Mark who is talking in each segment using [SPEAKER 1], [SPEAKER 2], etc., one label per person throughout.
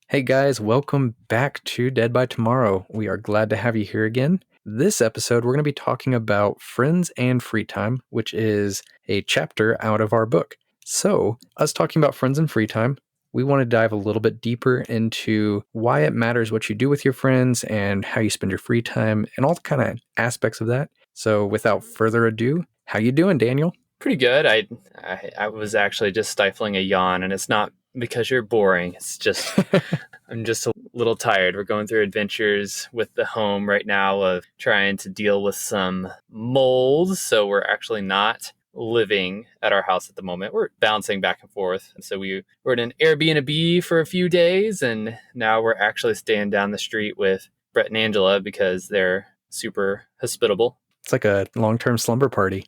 [SPEAKER 1] Hey guys, welcome back to Dead by Tomorrow. We are glad to have you here again. This episode, we're going to be talking about friends and free time, which is a chapter out of our book. So, us talking about friends and free time, we want to dive a little bit deeper into why it matters what you do with your friends and how you spend your free time and all the kind of aspects of that. So, without further ado, how you doing, Daniel?
[SPEAKER 2] Pretty good. I was actually just stifling a yawn, and it's not because you're boring. It's just I'm just a little tired. We're going through adventures with the home right now of trying to deal with some mold. So we're actually not living at our house at the moment. We're bouncing back and forth. And so we were in an Airbnb for a few days, and now we're actually staying down the street with Brett and Angela because they're super hospitable.
[SPEAKER 1] It's like a long-term slumber party.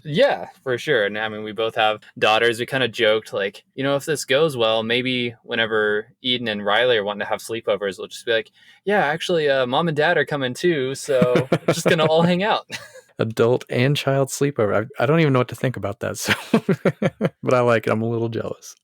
[SPEAKER 2] Yeah, for sure. And I mean, we both have daughters. We kind of joked, like, if this goes well, maybe whenever Eden and Riley are wanting to have sleepovers, we'll just be like, yeah, actually, mom and dad are coming too. So we're just going to all hang out.
[SPEAKER 1] Adult and child sleepover. I don't even know what to think about that. So, but I like it. I'm a little jealous.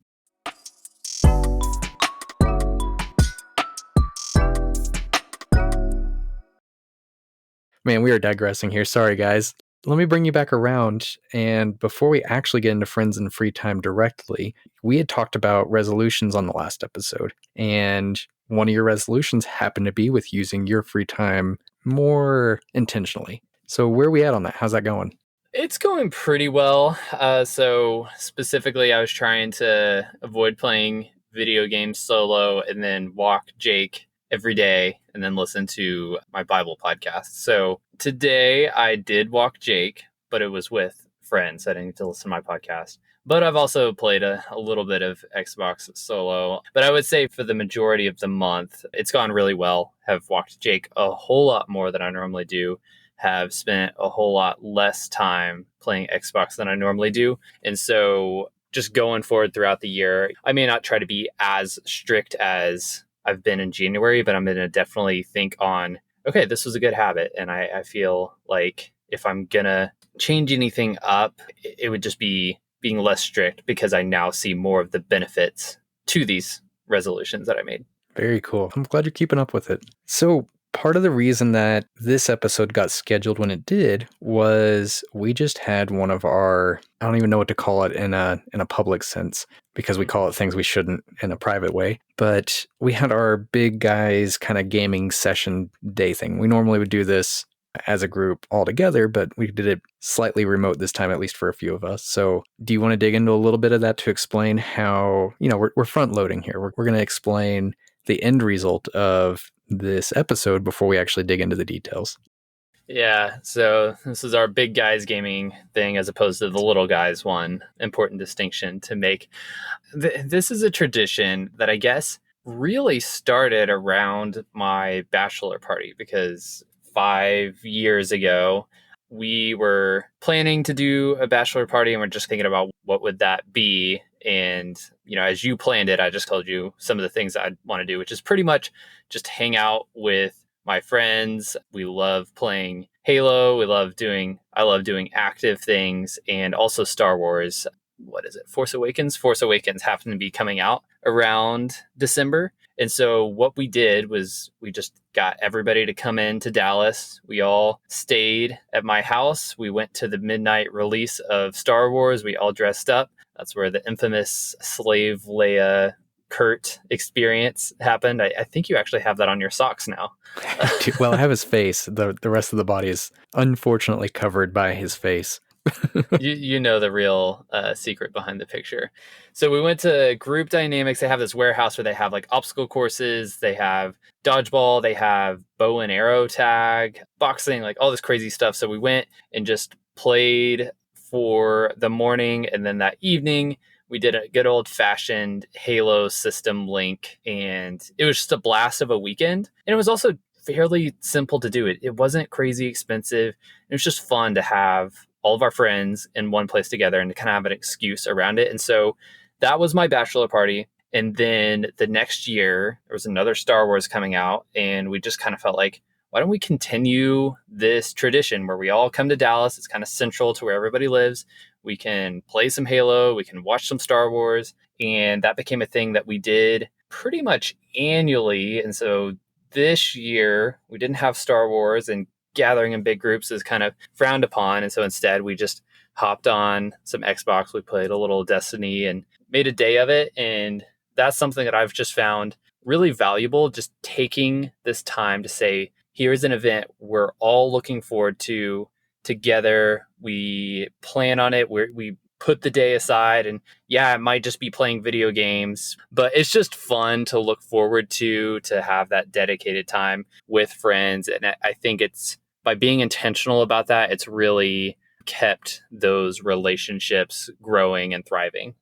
[SPEAKER 1] Man, we are digressing here. Sorry, guys. Let me bring you back around. And before we actually get into friends and free time directly, we had talked about resolutions on the last episode. And one of your resolutions happened to be with using your free time more intentionally. So where are we at on that? How's that going?
[SPEAKER 2] It's going pretty well. So specifically, I was trying to avoid playing video games solo and then walk Jake every day and then listen to my Bible podcast. So today I did walk Jake, but it was with friends. I didn't get to listen to my podcast. But I've also played a little bit of Xbox solo. But I would say for the majority of the month, it's gone really well. Have walked Jake a whole lot more than I normally do. Have spent a whole lot less time playing Xbox than I normally do. And so just going forward throughout the year, I may not try to be as strict as I've been in January, but I'm going to definitely think on, okay, this was a good habit. And I feel like if I'm going to change anything up, it would just be being less strict because I now see more of the benefits to these resolutions that I made.
[SPEAKER 1] Very cool. I'm glad you're keeping up with it. So part of the reason that this episode got scheduled when it did was we just had one of our, I don't even know what to call it in a public sense because we call it things we shouldn't in a private way. But we had our big guys kind of gaming session day thing. We normally would do this as a group all together, but we did it slightly remote this time, at least for a few of us. So do you want to dig into a little bit of that to explain how, we're front loading here. We're going to explain the end result of this episode before we actually dig into the details.
[SPEAKER 2] Yeah, so this is our big guys gaming thing as opposed to the little guys one. Important distinction to make. This is a tradition that I guess really started around my bachelor party because 5 years ago, we were planning to do a bachelor party and we're just thinking about what would that be. And, as you planned it, I just told you some of the things I'd want to do, which is pretty much just hang out with my friends. We love playing Halo. I love doing active things and also Star Wars. What is it? Force Awakens? Force Awakens happened to be coming out around December. And so what we did was we just got everybody to come in to Dallas. We all stayed at my house. We went to the midnight release of Star Wars. We all dressed up. That's where the infamous Slave Leia Kurt experience happened. I think you actually have that on your socks now.
[SPEAKER 1] Well, I have his face. The rest of the body is unfortunately covered by his face.
[SPEAKER 2] You know the real secret behind the picture. So we went to Group Dynamics. They have this warehouse where they have like obstacle courses, they have dodgeball, they have bow and arrow tag, boxing, like all this crazy stuff. So we went and just played for the morning, and then that evening we did a good old fashioned Halo system link, and it was just a blast of a weekend. And it was also fairly simple to do. It wasn't crazy expensive. It was just fun to have all of our friends in one place together and to kind of have an excuse around it. And so that was my bachelor party. And then the next year, there was another Star Wars coming out, and we just kind of felt like, why don't we continue this tradition where we all come to Dallas? It's kind of central to where everybody lives. We can play some Halo, we can watch some Star Wars. And that became a thing that we did pretty much annually. And so this year we didn't have Star Wars, and gathering in big groups is kind of frowned upon. And so instead we just hopped on some Xbox. We played a little Destiny and made a day of it. And that's something that I've just found really valuable, just taking this time to say, here's an event we're all looking forward to together. We plan on it. We put the day aside, and yeah, it might just be playing video games, but it's just fun to look forward to have that dedicated time with friends. And I think it's by being intentional about that, it's really kept those relationships growing and thriving.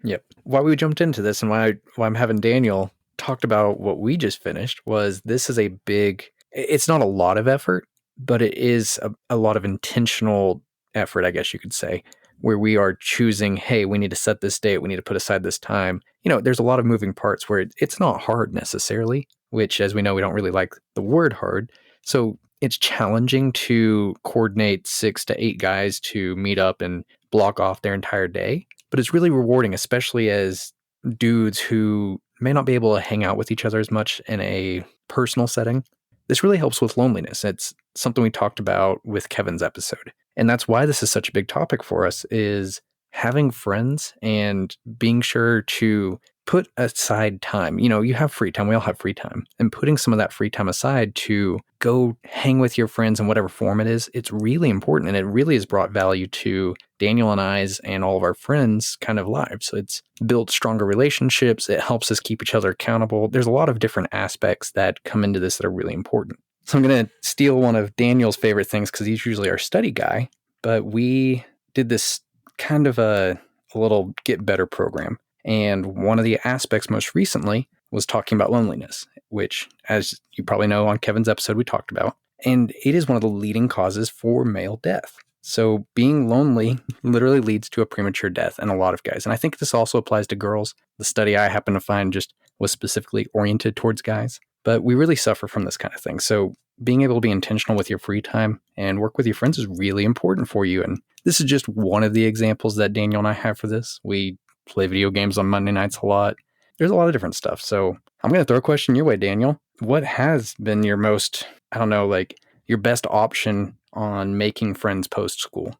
[SPEAKER 1] Yep. Why we jumped into this and why I'm having Daniel talked about what we just finished was this is a big, it's not a lot of effort, but it is a lot of intentional effort, I guess you could say, where we are choosing, hey, we need to set this date, we need to put aside this time. There's a lot of moving parts where it's not hard necessarily, which, as we know, we don't really like the word hard. So it's challenging to coordinate 6 to 8 guys to meet up and block off their entire day. But it's really rewarding, especially as dudes who may not be able to hang out with each other as much in a personal setting. This really helps with loneliness. It's something we talked about with Kevin's episode. And that's why this is such a big topic for us, is having friends and being sure to put aside time. You have free time. We all have free time. And putting some of that free time aside to go hang with your friends in whatever form it is, it's really important. And it really has brought value to Daniel and I's and all of our friends' kind of lives. So it's built stronger relationships. It helps us keep each other accountable. There's a lot of different aspects that come into this that are really important. So I'm going to steal one of Daniel's favorite things because he's usually our study guy. But we did this kind of a little get better program. And one of the aspects most recently was talking about loneliness, which, as you probably know, on Kevin's episode, we talked about. And it is one of the leading causes for male death. So being lonely literally leads to a premature death in a lot of guys. And I think this also applies to girls. The study I happened to find just was specifically oriented towards guys. But we really suffer from this kind of thing. So being able to be intentional with your free time and work with your friends is really important for you. And this is just one of the examples that Daniel and I have for this. We play video games on Monday nights a lot. There's a lot of different stuff. So I'm going to throw a question your way, Daniel. What has been your most, your best option on making friends post-school?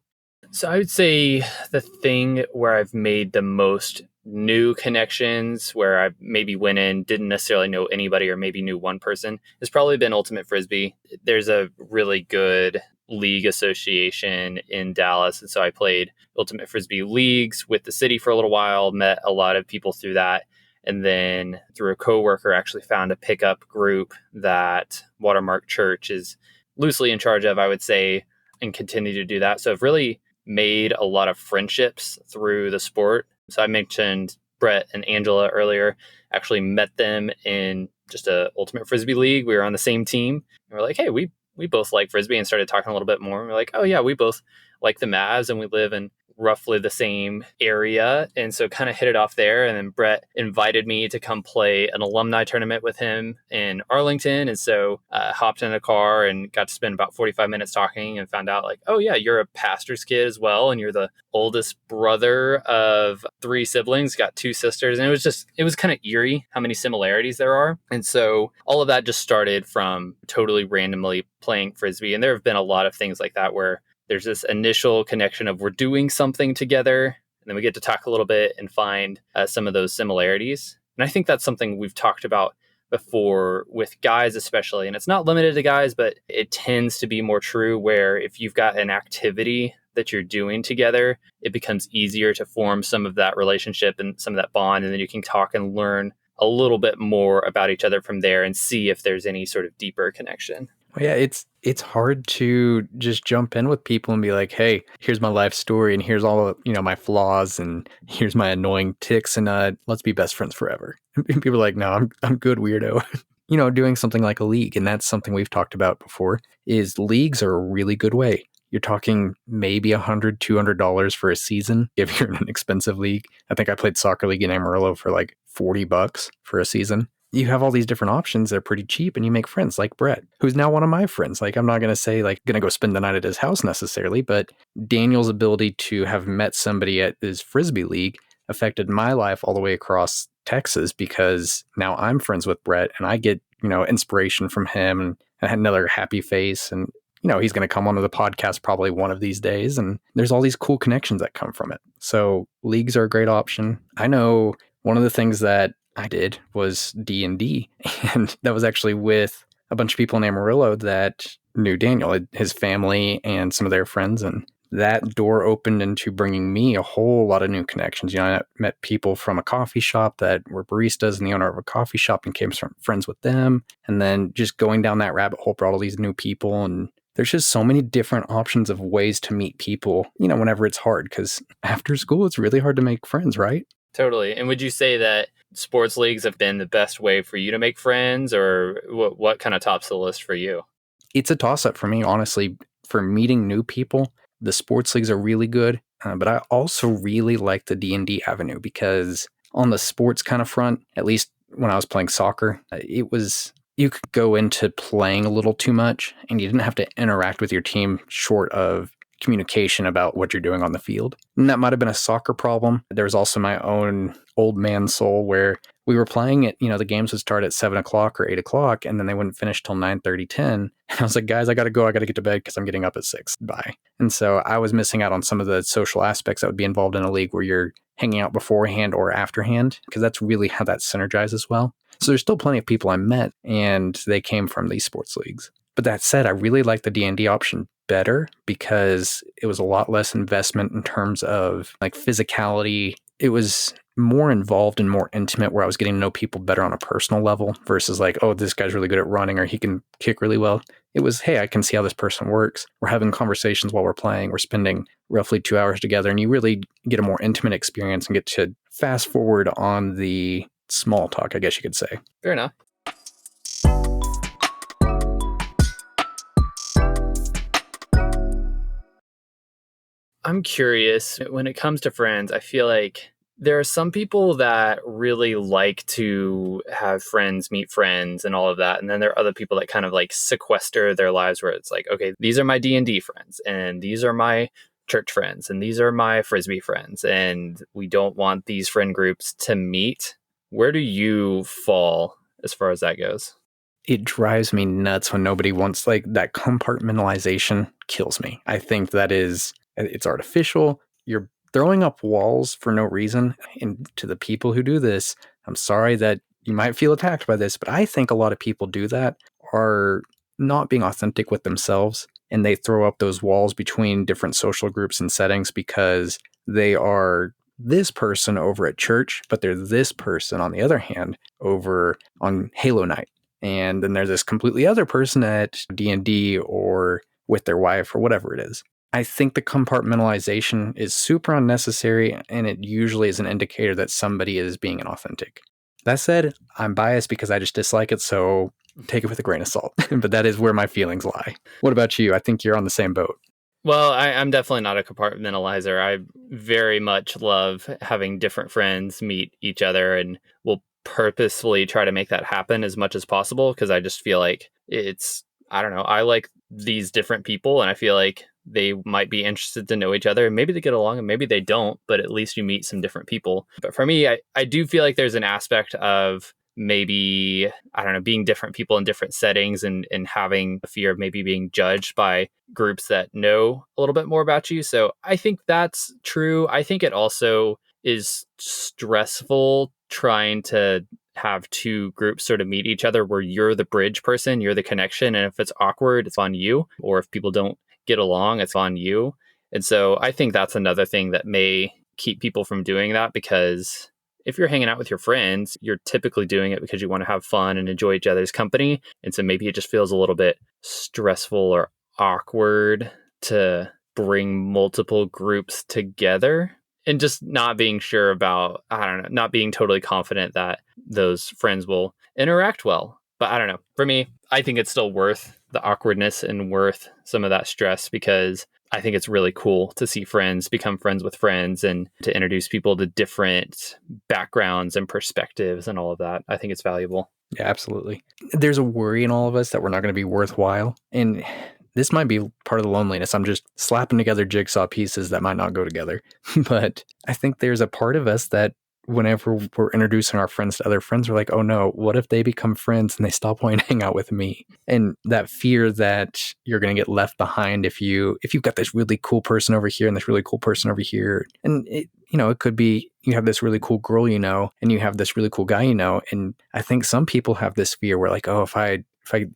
[SPEAKER 2] So I would say the thing where I've made the most new connections, where I maybe went in, didn't necessarily know anybody, or maybe knew one person, has probably been Ultimate Frisbee. There's a really good league association in Dallas. And so I played Ultimate Frisbee leagues with the city for a little while, met a lot of people through that. And then through a coworker, actually found a pickup group that Watermark Church is loosely in charge of, I would say, and continue to do that. So I've really made a lot of friendships through the sport. So I mentioned Brett and Angela earlier, actually met them in just a Ultimate Frisbee league. We were on the same team. And we're like, hey, we both like Frisbee, and started talking a little bit more. And we're like, oh yeah, we both like the Mavs, and we live in roughly the same area. And so kind of hit it off there. And then Brett invited me to come play an alumni tournament with him in Arlington. And so hopped in a car and got to spend about 45 minutes talking, and found out like, oh yeah, you're a pastor's kid as well. And you're the oldest brother of 3 siblings, got 2 sisters. And it was kind of eerie how many similarities there are. And so all of that just started from totally randomly playing Frisbee. And there have been a lot of things like that where there's this initial connection of we're doing something together, and then we get to talk a little bit and find some of those similarities. And I think that's something we've talked about before with guys especially, and it's not limited to guys, but it tends to be more true where if you've got an activity that you're doing together, it becomes easier to form some of that relationship and some of that bond, and then you can talk and learn a little bit more about each other from there and see if there's any sort of deeper connection.
[SPEAKER 1] Well, yeah, it's hard to just jump in with people and be like, hey, here's my life story, and here's all my flaws, and here's my annoying tics, and let's be best friends forever. And people are like, no, I'm good, weirdo. Doing something like a league, and that's something we've talked about before, is leagues are a really good way. You're talking maybe $100, $200 for a season if you're in an expensive league. I think I played soccer league in Amarillo for like $40 for a season. You have all these different options. They're pretty cheap, and you make friends like Brett, who's now one of my friends. Like, I'm not going to say like going to go spend the night at his house necessarily, but Daniel's ability to have met somebody at his Frisbee league affected my life all the way across Texas because now I'm friends with Brett and I get, inspiration from him, and I had another happy face, and he's going to come onto the podcast probably one of these days, and there's all these cool connections that come from it. So leagues are a great option. I know one of the things that I did was D&D, and that was actually with a bunch of people in Amarillo that knew Daniel, his family, and some of their friends, and that door opened into bringing me a whole lot of new connections. I met people from a coffee shop that were baristas and the owner of a coffee shop, and became friends with them. And then just going down that rabbit hole brought all these new people. And there's just so many different options of ways to meet people, whenever it's hard, because after school, it's really hard to make friends, right?
[SPEAKER 2] Totally. And would you say that sports leagues have been the best way for you to make friends, or what kind of tops the list for you?
[SPEAKER 1] It's a toss-up for me, honestly. For meeting new people, the sports leagues are really good, but I also really like the D&D avenue, because on the sports kind of front, at least when I was playing soccer, you could go into playing a little too much, and you didn't have to interact with your team short of communication about what you're doing on the field. And that might have been a soccer problem. There's also my own old man soul where we were playing it, the games would start at 7 o'clock or 8 o'clock, and then they wouldn't finish till 9:30, 10. And I was like, guys, I got to go. I got to get to bed because I'm getting up at 6. Bye. And so I was missing out on some of the social aspects that would be involved in a league where you're hanging out beforehand or afterhand, because that's really how that synergizes well. So there's still plenty of people I met, and they came from these sports leagues. But that said, I really like the D&D option better because it was a lot less investment in terms of like physicality. It was more involved and more intimate, where I was getting to know people better on a personal level versus like, oh, this guy's really good at running or he can kick really well. It was, hey, I can see how this person works. We're having conversations while we're playing. We're spending roughly 2 hours together, and you really get a more intimate experience and get to fast forward on the small talk, I guess you could say.
[SPEAKER 2] Fair enough. I'm curious, when it comes to friends, I feel like there are some people that really like to have friends meet friends and all of that. And then there are other people that kind of like sequester their lives, where it's like, okay, these are my D&D friends, and these are my church friends, and these are my Frisbee friends, and we don't want these friend groups to meet. Where do you fall as far as that goes?
[SPEAKER 1] It drives me nuts when nobody wants, like, that compartmentalization kills me. I think it's artificial. You're throwing up walls for no reason. And to the people who do this, I'm sorry that you might feel attacked by this, but I think a lot of people do that are not being authentic with themselves. And they throw up those walls between different social groups and settings because they are this person over at church, but they're this person, on the other hand, over on Halo night. And then there's this completely other person at D&D or with their wife or whatever it is. I think the compartmentalization is super unnecessary, and it usually is an indicator that somebody is being inauthentic. That said, I'm biased because I just dislike it, so take it with a grain of salt. But that is where my feelings lie. What about you? I think you're on the same boat.
[SPEAKER 2] Well, I'm definitely not a compartmentalizer. I very much love having different friends meet each other, and will purposefully try to make that happen as much as possible, because I just feel like I don't know, I like these different people, and I feel like they might be interested to know each other. Maybe they get along and maybe they don't, but at least you meet some different people. But for me, I do feel like there's an aspect of maybe, I don't know, being different people in different settings, and having a fear of maybe being judged by groups that know a little bit more about you. So I think that's true. I think it also is stressful trying to have two groups sort of meet each other, where you're the bridge person, you're the connection. And if it's awkward, it's on you. Or if people don't get along, it's on you. And so I think that's another thing that may keep people from doing that, because if you're hanging out with your friends, you're typically doing it because you want to have fun and enjoy each other's company. And so maybe it just feels a little bit stressful or awkward to bring multiple groups together, and just not being sure about, I don't know, not being totally confident that those friends will interact well. But I don't know. For me, I think it's still worth the awkwardness and worth some of that stress, because I think it's really cool to see friends become friends with friends, and to introduce people to different backgrounds and perspectives and all of that. I think it's valuable.
[SPEAKER 1] Yeah, absolutely. There's a worry in all of us that we're not going to be worthwhile. And this might be part of the loneliness. I'm just slapping together jigsaw pieces that might not go together. But I think there's a part of us that whenever we're introducing our friends to other friends, we're like, oh no, what if they become friends and they stop wanting to hang out with me? And that fear that you're going to get left behind if you've got this really cool person over here and this really cool person over here. And it could be you have this really cool girl, and you have this really cool guy, and I think some people have this fear where like, oh, if I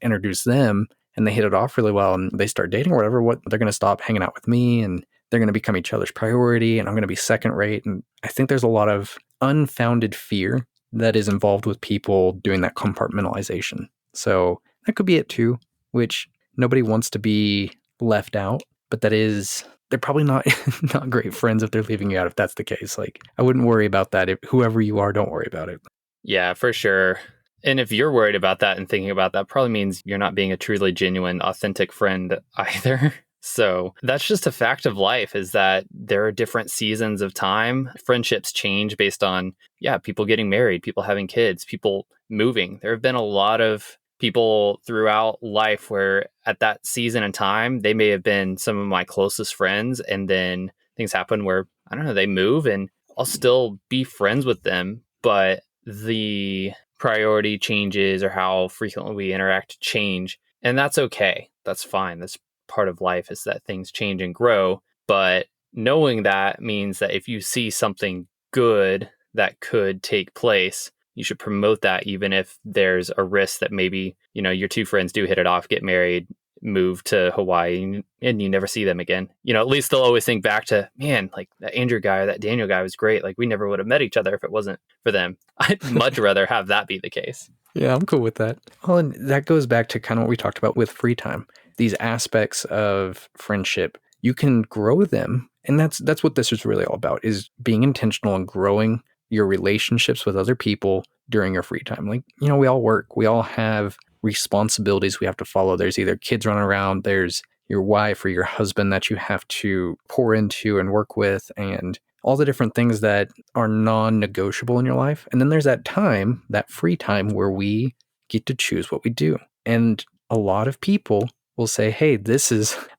[SPEAKER 1] introduce them and they hit it off really well and they start dating or whatever, they're going to stop hanging out with me and they're going to become each other's priority and I'm going to be second rate. And I think there's a lot of unfounded fear that is involved with people doing that compartmentalization. So that could be it too, which nobody wants to be left out, but they're probably not not great friends if they're leaving you out if that's the case. Like, I wouldn't worry about that. If whoever you are, don't worry about it.
[SPEAKER 2] Yeah, for sure. And if you're worried about that and thinking about that, probably means you're not being a truly genuine, authentic friend either. So that's just a fact of life, is that there are different seasons of time. Friendships change based on, people getting married, people having kids, people moving. There have been a lot of people throughout life where at that season and time, they may have been some of my closest friends. And then things happen where, I don't know, they move and I'll still be friends with them. But the priority changes or how frequently we interact change. And that's okay. That's fine. That's part of life, is that things change and grow. But knowing that means that if you see something good that could take place, you should promote that, even if there's a risk that maybe, your two friends do hit it off, get married, move to Hawaii, and you never see them again. At least they'll always think back to, man, like that Andrew guy or that Daniel guy was great. Like we never would have met each other if it wasn't for them. I'd much rather have that be the case.
[SPEAKER 1] Yeah, I'm cool with that. Well, and that goes back to kind of what we talked about with free time. These aspects of friendship, you can grow them. And that's what this is really all about, is being intentional and growing your relationships with other people during your free time. Like, we all work. We all have responsibilities we have to follow. There's either kids running around, there's your wife or your husband that you have to pour into and work with, and all the different things that are non-negotiable in your life. And then there's that time, that free time, where we get to choose what we do. And a lot of people will say, hey,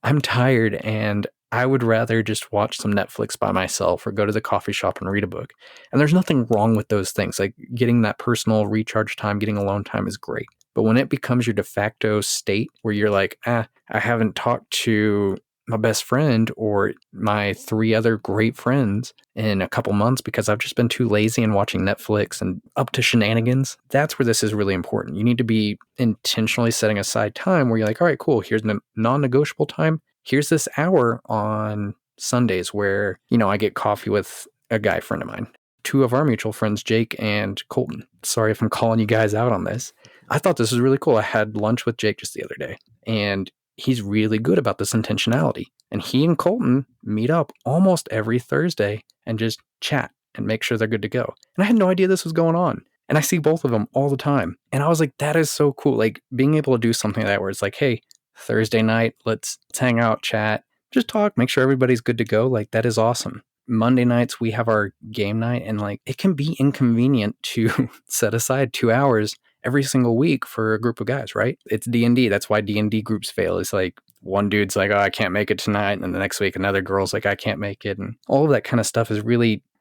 [SPEAKER 1] I'm tired and I would rather just watch some Netflix by myself or go to the coffee shop and read a book. And there's nothing wrong with those things. Like, getting that personal recharge time, getting alone time is great. But when it becomes your de facto state where you're like, I haven't talked to my best friend or my 3 other great friends in a couple months because I've just been too lazy and watching Netflix and up to shenanigans, that's where this is really important. You need to be intentionally setting aside time where you're like, all right, cool, here's the non-negotiable time. Here's this hour on Sundays where, I get coffee with a guy friend of mine. 2 of our mutual friends, Jake and Colton. Sorry if I'm calling you guys out on this. I thought this was really cool. I had lunch with Jake just the other day, and he's really good about this intentionality. And he and Colton meet up almost every Thursday and just chat and make sure they're good to go. And I had no idea this was going on. And I see both of them all the time. And I was like, that is so cool. Like, being able to do something like that where it's like, hey, Thursday night, let's hang out, chat, just talk, make sure everybody's good to go. Like, that is awesome. Monday nights, we have our game night, and like, it can be inconvenient to set aside 2 hours every single week for a group of guys, right? It's D&D. That's why D&D groups fail. It's like, one dude's like, oh, I can't make it tonight. And then the next week, another girl's like, I can't make it. And all of that kind of stuff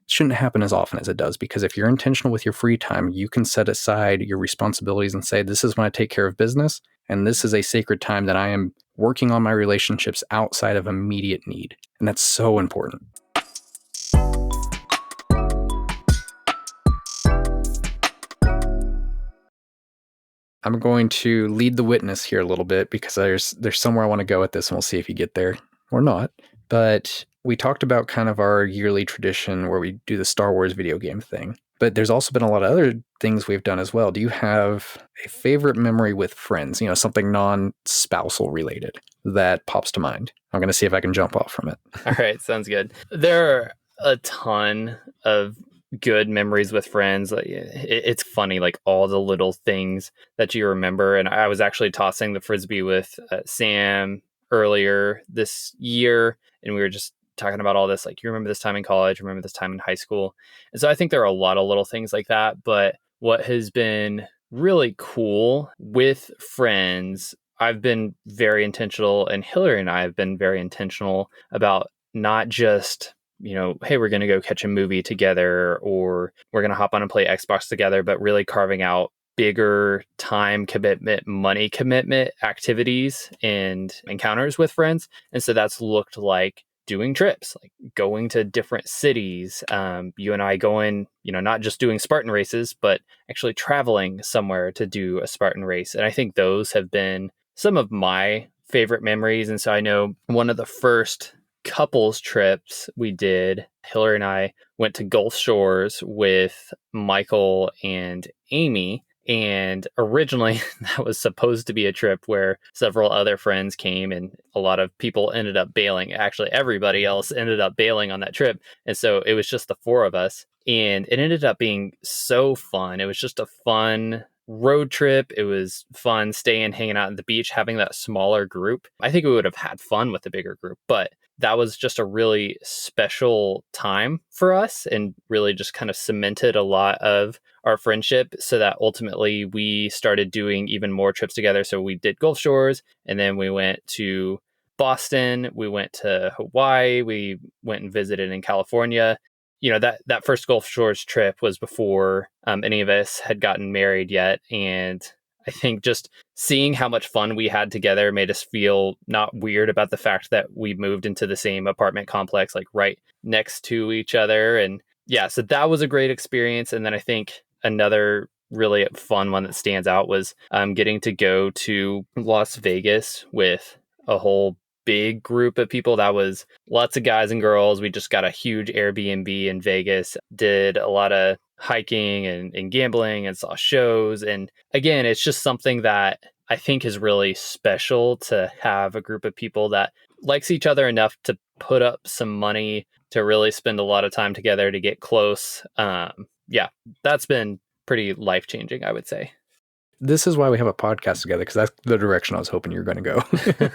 [SPEAKER 1] shouldn't happen as often as it does, because if you're intentional with your free time, you can set aside your responsibilities and say, this is when I take care of business. And this is a sacred time that I am working on my relationships outside of immediate need. And that's so important. I'm going to lead the witness here a little bit, because there's somewhere I want to go with this, and we'll see if you get there or not. But we talked about kind of our yearly tradition where we do the Star Wars video game thing. But there's also been a lot of other things we've done as well. Do you have a favorite memory with friends, something non-spousal related that pops to mind? I'm going to see if I can jump off from it.
[SPEAKER 2] All right, sounds good. There are a ton of good memories with friends. It's funny, like all the little things that you remember. And I was actually tossing the Frisbee with Sam earlier this year, and we were just talking about all this. Like, you remember this time in college, remember this time in high school. And so I think there are a lot of little things like that. But what has been really cool with friends, I've been very intentional, and Hillary and I have been very intentional about not just hey, we're going to go catch a movie together, or we're going to hop on and play Xbox together, but really carving out bigger time commitment, money commitment activities and encounters with friends. And so that's looked like doing trips, like going to different cities. You and I going, not just doing Spartan races, but actually traveling somewhere to do a Spartan race. And I think those have been some of my favorite memories. And so I know one of the first couples trips we did, Hillary and I went to Gulf Shores with Michael and Amy. And originally, that was supposed to be a trip where several other friends came and a lot of people ended up bailing. Actually, everybody else ended up bailing on that trip. And so it was just the four of us. And it ended up being so fun. It was just a fun road trip. It was fun staying, hanging out at the beach, having that smaller group. I think we would have had fun with a bigger group, but that was just a really special time for us and really just kind of cemented a lot of our friendship, so that ultimately we started doing even more trips together. So we did Gulf Shores, and then we went to Boston, we went to Hawaii, we went and visited in California. That first Gulf Shores trip was before any of us had gotten married yet. And I think just seeing how much fun we had together made us feel not weird about the fact that we moved into the same apartment complex, like right next to each other. And yeah, so that was a great experience. And then I think another really fun one that stands out was getting to go to Las Vegas with a whole big group of people. That was lots of guys and girls. We just got a huge Airbnb in Vegas, did a lot of hiking and gambling and saw shows. And again, it's just something that I think is really special to have a group of people that likes each other enough to put up some money to really spend a lot of time together to get close. Yeah, that's been pretty life-changing, I would say.
[SPEAKER 1] This is why we have a podcast together, because that's the direction I was hoping you were going to go.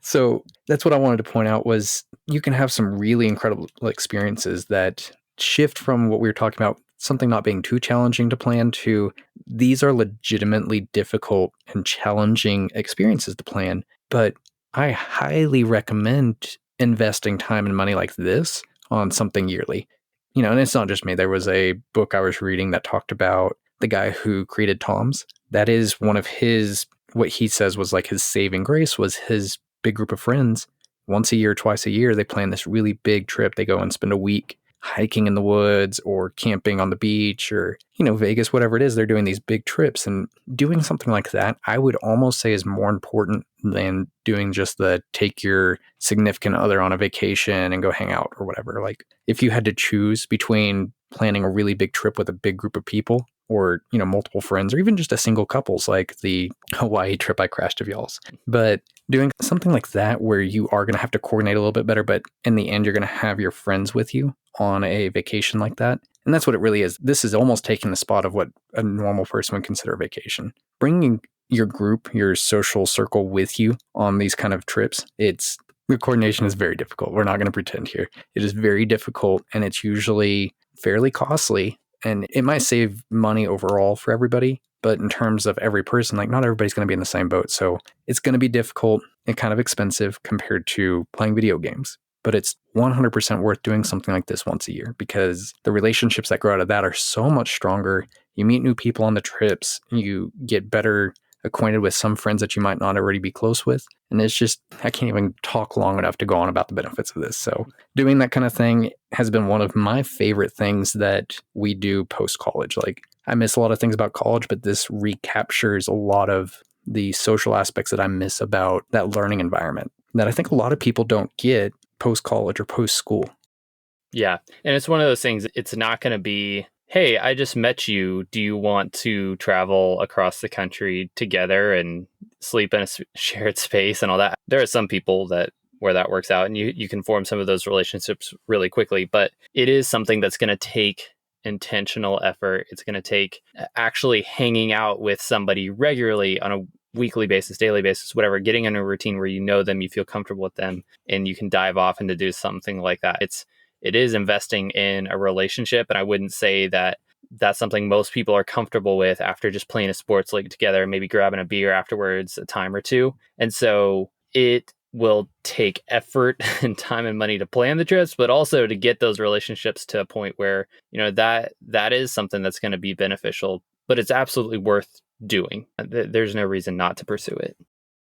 [SPEAKER 1] So that's what I wanted to point out, was you can have some really incredible experiences that shift from what we were talking about, something not being too challenging to plan, to these are legitimately difficult and challenging experiences to plan. But I highly recommend investing time and money like this on something yearly. And it's not just me. There was a book I was reading that talked about the guy who created Tom's. That is one of his, what he says was like his saving grace, was his big group of friends. Once a year, twice a year, they plan this really big trip. They go and spend a week hiking in the woods or camping on the beach or, Vegas, whatever it is. They're doing these big trips, and doing something like that, I would almost say, is more important than doing just the take your significant other on a vacation and go hang out or whatever. Like, if you had to choose between planning a really big trip with a big group of people, or, multiple friends, or even just a single couples, like the Hawaii trip I crashed of y'all's. But doing something like that where you are going to have to coordinate a little bit better, but in the end, you're going to have your friends with you on a vacation like that. And that's what it really is. This is almost taking the spot of what a normal person would consider a vacation. Bringing your group, your social circle with you on these kind of trips, the coordination is very difficult. We're not going to pretend here. It is very difficult, and it's usually fairly costly. And it might save money overall for everybody, but in terms of every person, like, not everybody's going to be in the same boat. So it's going to be difficult and kind of expensive compared to playing video games. But it's 100% worth doing something like this once a year, because the relationships that grow out of that are so much stronger. You meet new people on the trips, you get better acquainted with some friends that you might not already be close with. And it's just, I can't even talk long enough to go on about the benefits of this. So doing that kind of thing has been one of my favorite things that we do post-college. Like, I miss a lot of things about college, but this recaptures a lot of the social aspects that I miss about that learning environment that I think a lot of people don't get post-college or post-school.
[SPEAKER 2] Yeah. And it's one of those things, it's not going to be, hey, I just met you. Do you want to travel across the country together and sleep in a shared space and all that? There are some people where that works out, and you can form some of those relationships really quickly, but it is something that's going to take intentional effort. It's going to take actually hanging out with somebody regularly on a weekly basis, daily basis, whatever, getting in a routine where you know them, you feel comfortable with them, and you can dive off into do something like that. It is investing in a relationship. And I wouldn't say that that's something most people are comfortable with after just playing a sports league together, maybe grabbing a beer afterwards, a time or two. And so it will take effort and time and money to plan the trips, but also to get those relationships to a point where, that is something that's going to be beneficial, but it's absolutely worth doing. There's no reason not to pursue it.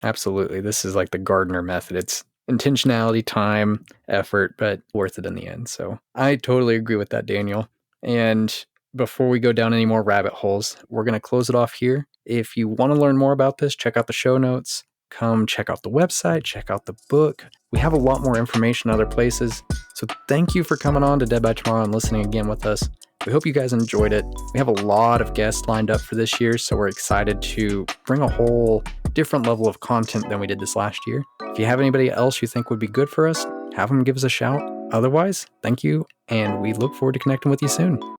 [SPEAKER 1] Absolutely. This is like the Gardner method. It's intentionality, time, effort, but worth it in the end. So I totally agree with that, Daniel. And before we go down any more rabbit holes, we're going to close it off here. If you want to learn more about this, check out the show notes. Come check out the website, check out the book. We have a lot more information other places. So thank you for coming on to Dead by Tomorrow and listening again with us. We hope you guys enjoyed it. We have a lot of guests lined up for this year, so we're excited to bring a whole different level of content than we did this last year. If you have anybody else you think would be good for us, have them give us a shout. Otherwise, thank you, and we look forward to connecting with you soon.